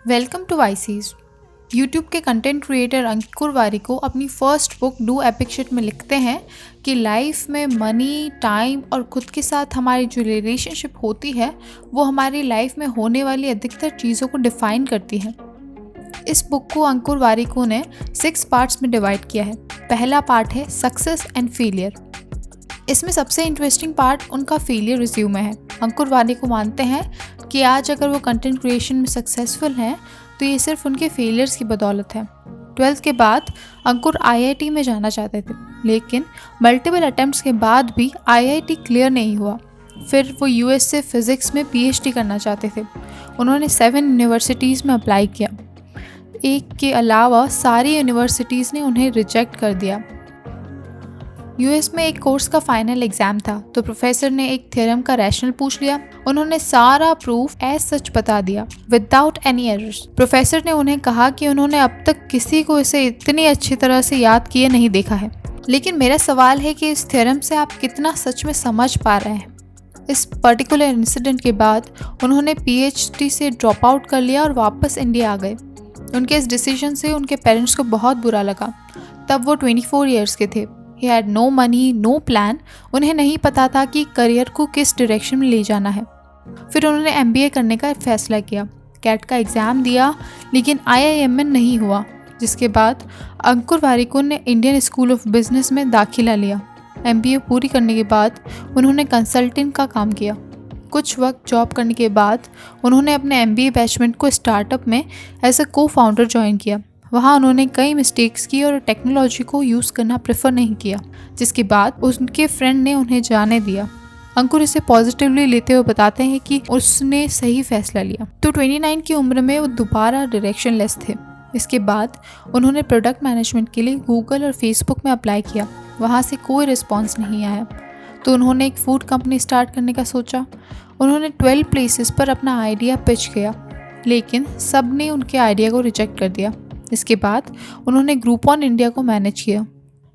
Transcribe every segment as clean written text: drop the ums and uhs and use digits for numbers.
Welcome to वाइसीज। YouTube के content creator Ankur Warikoo अपनी first book do epic shit में लिखते हैं कि लाइफ में मनी, टाइम और खुद के साथ हमारी जो रिलेशनशिप होती है वो हमारी लाइफ में होने वाली अधिकतर चीज़ों को डिफाइन करती है। इस बुक को अंकुर वारिको ने 6 पार्ट्स में डिवाइड किया है। पहला पार्ट है सक्सेस एंड फेलियर। इसमें सबसे इंटरेस्टिंग पार्ट उनका फेलियर रिज्यूमे है। अंकुर वारिको मानते हैं कि आज अगर वो कंटेंट क्रिएशन में सक्सेसफुल हैं तो ये सिर्फ उनके फेलियर्स की बदौलत है। 12th के बाद अंकुर IIT में जाना चाहते थे, लेकिन मल्टीपल अटेम्प्ट्स के बाद भी IIT क्लियर नहीं हुआ। फिर वो US से फिज़िक्स में PhD करना चाहते थे। उन्होंने 7 यूनिवर्सिटीज़ में अप्लाई किया। एक के अलावा सारी यूनिवर्सिटीज़ ने उन्हें रिजेक्ट कर दिया। US में एक कोर्स का फाइनल एग्जाम था तो प्रोफेसर ने एक थ्योरम का रैशनल पूछ लिया। उन्होंने सारा प्रूफ एज सच बता दिया विदाउट एनी एरर्स। प्रोफेसर ने उन्हें कहा कि उन्होंने अब तक किसी को इसे इतनी अच्छी तरह से याद किए नहीं देखा है। लेकिन मेरा सवाल है कि इस थ्योरम से आप कितना सच में समझ पा रहे हैं। इस पर्टिकुलर इंसिडेंट के बाद उन्होंने PhD से ड्रॉप आउट कर लिया और वापस इंडिया आ गए। उनके इस डिसीजन से उनके पेरेंट्स को बहुत बुरा लगा। तब वो 24 ईयर्स के थे। He had no money, no plan। उन्हें नहीं पता था कि करियर को किस डायरेक्शन में ले जाना है। फिर उन्होंने MBA करने का फैसला किया। कैट का एग्ज़ाम दिया लेकिन IIM में नहीं हुआ, जिसके बाद अंकुर वारिको ने इंडियन स्कूल ऑफ बिजनेस में दाखिला लिया। MBA पूरी करने के बाद उन्होंने कंसल्टेंट का काम किया। कुछ वक्त जॉब करने के बाद उन्होंने अपने MBA बैचमेंट को स्टार्टअप में एज अ को-फाउंडर ज्वाइन किया। वहाँ उन्होंने कई मिस्टेक्स की और टेक्नोलॉजी को यूज़ करना प्रेफर नहीं किया, जिसके बाद उनके फ्रेंड ने उन्हें जाने दिया। अंकुर इसे पॉजिटिवली लेते हुए बताते हैं कि उसने सही फैसला लिया। तो 29 की उम्र में वो दोबारा डायरेक्शन लेस थे। इसके बाद उन्होंने प्रोडक्ट मैनेजमेंट के लिए गूगल और फेसबुक में अप्लाई किया। वहाँ से कोई रिस्पॉन्स नहीं आया तो उन्होंने एक फूड कंपनी स्टार्ट करने का सोचा। उन्होंने 12 प्लेसेस पर अपना आइडिया पिच किया, लेकिन सब ने उनके आइडिया को रिजेक्ट कर दिया। इसके बाद उन्होंने ग्रुपॉन इंडिया को मैनेज किया।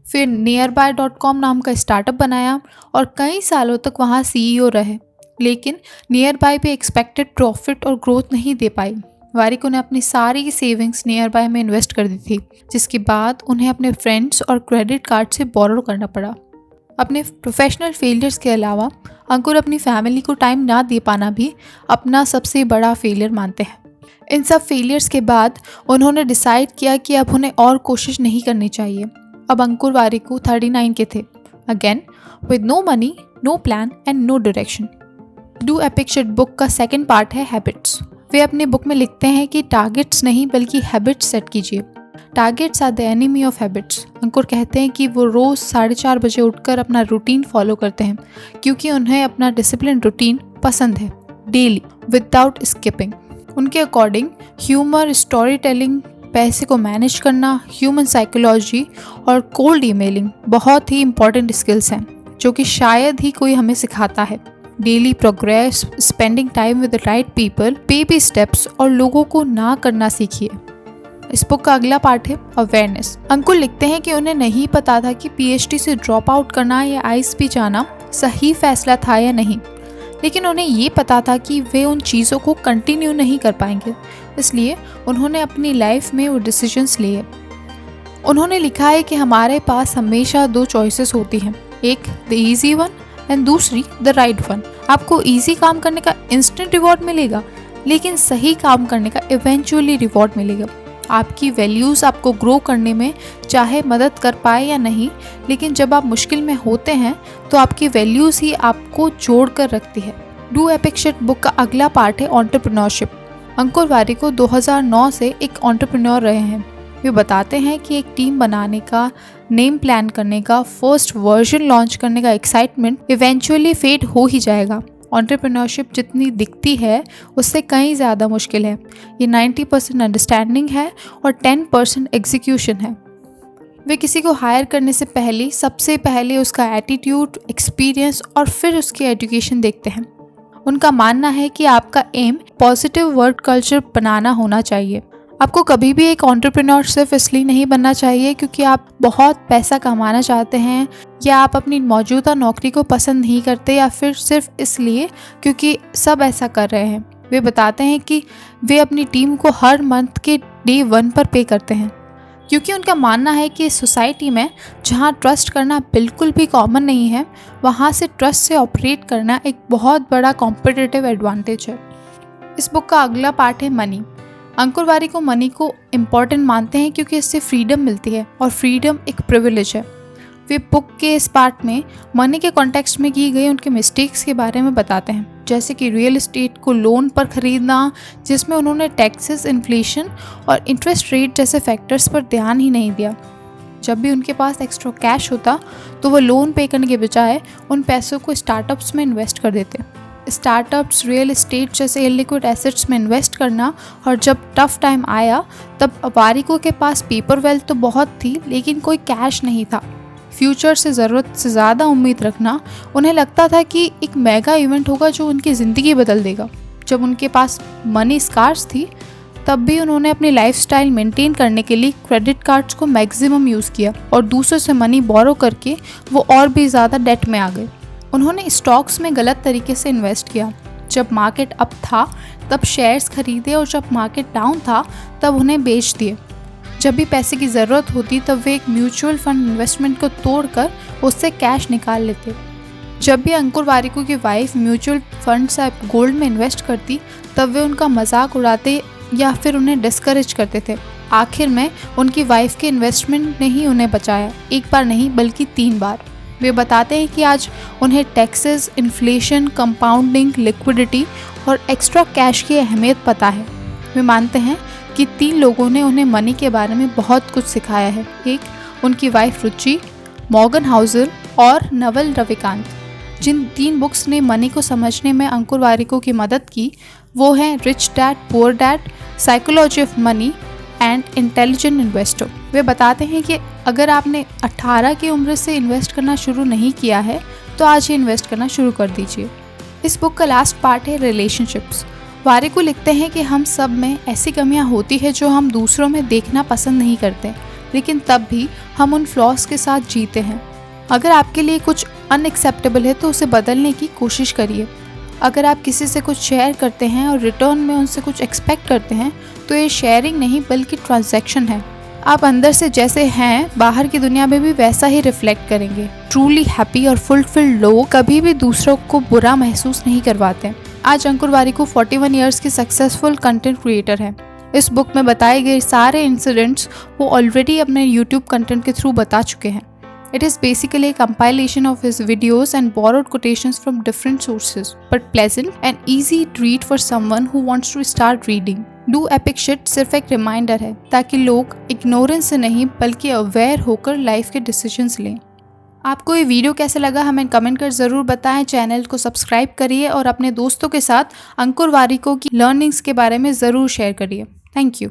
फिर nearby.com नाम का स्टार्टअप बनाया और कई सालों तक वहाँ CEO रहे, लेकिन नियरबाई पे एक्सपेक्टेड प्रॉफिट और ग्रोथ नहीं दे पाई। वारिको ने अपनी सारी सेविंग्स नियरबाई में इन्वेस्ट कर दी थी, जिसके बाद उन्हें अपने फ्रेंड्स और क्रेडिट कार्ड से बोरो करना पड़ा। अपने प्रोफेशनल फेलियर्स के अलावा अंकुर अपनी फैमिली को टाइम ना दे पाना भी अपना सबसे बड़ा फेलियर मानते हैं। इन सब फेलियर्स के बाद उन्होंने डिसाइड किया कि अब उन्हें और कोशिश नहीं करनी चाहिए। अब अंकुर वारिको 39 के थे, again with no money, no plan and no direction. Do epic shit book का सेकंड पार्ट है हैबिट्स। वे अपनी बुक में लिखते हैं कि टारगेट्स नहीं बल्कि हैबिट्स सेट कीजिए। Targets are the enemy of habits. Ankur कहते हैं कि वो रोज़ 4:30 बजे उठकर अपना रूटीन फॉलो करते हैं, क्योंकि उन्हें अपना डिसिप्लिन रूटीन पसंद है, डेली विदाउट स्किपिंग। उनके अकॉर्डिंग ह्यूमर, स्टोरी टेलिंग, पैसे को मैनेज करना, ह्यूमन साइकोलॉजी और कोल्ड ईमेलिंग बहुत ही इंपॉर्टेंट स्किल्स हैं जो कि शायद ही कोई हमें सिखाता है। Daily progress, spending time with the right people, baby steps और लोगों को ना करना सीखिए। इस बुक का अगला पार्ट है अवेयरनेस। अंकुर लिखते हैं कि उन्हें नहीं पता था कि PhD से ड्रॉप आउट करना या ISP जाना सही फैसला था या नहीं, लेकिन उन्हें ये पता था कि वे उन चीज़ों को कंटिन्यू नहीं कर पाएंगे, इसलिए उन्होंने अपनी लाइफ में वो डिसीजंस लिए। उन्होंने लिखा है कि हमारे पास हमेशा 2 चॉइसेस होती हैं, एक द ईजी वन एंड दूसरी द राइट वन। आपको ईजी काम करने का इंस्टेंट रिवॉर्ड मिलेगा, लेकिन सही काम करने का इवेंचुअली रिवॉर्ड मिलेगा। आपकी वैल्यूज़ आपको ग्रो करने में चाहे मदद कर पाए या नहीं, लेकिन जब आप मुश्किल में होते हैं तो आपकी वैल्यूज़ ही आपको जोड़ कर रखती है। डू एपिक शिट बुक का अगला पार्ट है एंटरप्रेन्योरशिप। अंकुर वारिको 2009 से एक एंटरप्रेन्योर रहे हैं। वे बताते हैं कि एक टीम बनाने का, नेम प्लान करने का, फर्स्ट वर्जन लॉन्च करने का एक्साइटमेंट इवेंचुअली फेड हो ही जाएगा। एंटरप्रेन्योरशिप जितनी दिखती है उससे कहीं ज़्यादा मुश्किल है। ये 90% अंडरस्टैंडिंग है और 10% एग्जीक्यूशन है। वे किसी को हायर करने से पहले सबसे पहले उसका एटीट्यूड, एक्सपीरियंस और फिर उसकी एजुकेशन देखते हैं। उनका मानना है कि आपका एम पॉजिटिव वर्क कल्चर बनाना होना चाहिए। आपको कभी भी एक एंटरप्रेन्योर सिर्फ इसलिए नहीं बनना चाहिए क्योंकि आप बहुत पैसा कमाना चाहते हैं, या आप अपनी मौजूदा नौकरी को पसंद नहीं करते, या फिर सिर्फ इसलिए क्योंकि सब ऐसा कर रहे हैं। वे बताते हैं कि वे अपनी टीम को हर मंथ के डे 1 पर पे करते हैं, क्योंकि उनका मानना है कि इस सोसाइटी में जहाँ ट्रस्ट करना बिल्कुल भी कॉमन नहीं है, वहाँ से ट्रस्ट से ऑपरेट करना एक बहुत बड़ा कॉम्पिटिटिव एडवांटेज है। इस बुक का अगला पार्ट है मनी। अंकुर वारिको मनी को इम्पॉर्टेंट मानते हैं क्योंकि इससे फ्रीडम मिलती है और फ्रीडम एक प्रिविलेज है। वे बुक के इस पार्ट में मनी के कॉन्टेक्स्ट में की गई उनके मिस्टेक्स के बारे में बताते हैं, जैसे कि रियल एस्टेट को लोन पर खरीदना, जिसमें उन्होंने टैक्सेस, इन्फ्लेशन और इंटरेस्ट रेट जैसे फैक्टर्स पर ध्यान ही नहीं दिया। जब भी उनके पास एक्स्ट्रा कैश होता तो वो लोन पे करने के बजाय उन पैसों को स्टार्टअप्स में इन्वेस्ट कर देते। स्टार्टअप्स, रियल एस्टेट जैसे इलिक्विड एसेट्स में इन्वेस्ट करना, और जब टफ टाइम आया तब वारिको के पास पेपर वेल्थ तो बहुत थी लेकिन कोई कैश नहीं था। फ्यूचर से ज़रूरत से ज़्यादा उम्मीद रखना, उन्हें लगता था कि एक मेगा इवेंट होगा जो उनकी ज़िंदगी बदल देगा। जब उनके पास मनी स्कार्स थी तब भी उन्होंने अपनी लाइफस्टाइल मेंटेन करने के लिए क्रेडिट कार्ड्स को मैक्सिमम यूज़ किया और दूसरों से मनी बोरो करके वो और भी ज़्यादा डेट में आ गए। उन्होंने स्टॉक्स में गलत तरीके से इन्वेस्ट किया। जब मार्केट अप था तब शेयर्स खरीदे और जब मार्केट डाउन था तब उन्हें बेच दिए। जब भी पैसे की ज़रूरत होती तब वे एक म्यूचुअल फंड इन्वेस्टमेंट को तोड़कर उससे कैश निकाल लेते। जब भी अंकुर वारिको की वाइफ म्यूचुअल फंड से गोल्ड में इन्वेस्ट करती तब वे उनका मजाक उड़ाते या फिर उन्हें डिस्करेज करते थे। आखिर में उनकी वाइफ के इन्वेस्टमेंट ने ही उन्हें बचाया, एक बार नहीं बल्कि 3 बार। वे बताते हैं कि आज उन्हें टैक्सेस, इन्फ्लेशन, कंपाउंडिंग, लिक्विडिटी और एक्स्ट्रा कैश की अहमियत पता है। वे मानते हैं कि 3 लोगों ने उन्हें मनी के बारे में बहुत कुछ सिखाया है। एक, उनकी वाइफ रुचि, मॉर्गन हाउसल और नवल रविकांत। जिन 3 बुक्स ने मनी को समझने में अंकुर वारिको की मदद की वो हैं rich dad poor dad, psychology of money and intelligent investor. वे बताते हैं कि अगर आपने 18 की उम्र से इन्वेस्ट करना शुरू नहीं किया है तो आज ही इन्वेस्ट करना शुरू कर दीजिए। इस बुक का लास्ट पार्ट है रिलेशनशिप्स। वारिको लिखते हैं कि हम सब में ऐसी कमियां होती है जो हम दूसरों में देखना पसंद नहीं करते, लेकिन तब भी हम उन फ्लॉज के साथ जीते हैं। अगर आपके लिए कुछ अनएक्सेप्टेबल है तो उसे बदलने की कोशिश करिए। अगर आप किसी से कुछ शेयर करते हैं और रिटर्न में उनसे कुछ एक्सपेक्ट करते हैं तो ये शेयरिंग नहीं बल्कि ट्रांजैक्शन है। आप अंदर से जैसे हैं बाहर की दुनिया में भी वैसा ही रिफ्लेक्ट करेंगे। ट्रूली हैप्पी और फुलफिल्ड लोग कभी भी दूसरों को बुरा महसूस नहीं करवाते। आज अंकुर वारिको 41 ईयर्स के सक्सेसफुल कंटेंट क्रिएटर हैं। इस बुक में बताए गए सारे इंसिडेंट्स वो ऑलरेडी अपने यूट्यूब कंटेंट के थ्रू बता चुके हैं। It is basically a compilation of his videos and borrowed quotations from different sources, but pleasant and easy read for someone who wants to start reading. Do Epic Shit सिर्फ एक reminder है ताकि लोग ignorance से नहीं बल्कि aware होकर life के डिसीजंस लें। आपको ये वीडियो कैसे लगा हमें कमेंट कर ज़रूर बताएं। चैनल को सब्सक्राइब करिए और अपने दोस्तों के साथ अंकुर वारिको की लर्निंग्स के बारे में ज़रूर शेयर करिए। Thank you.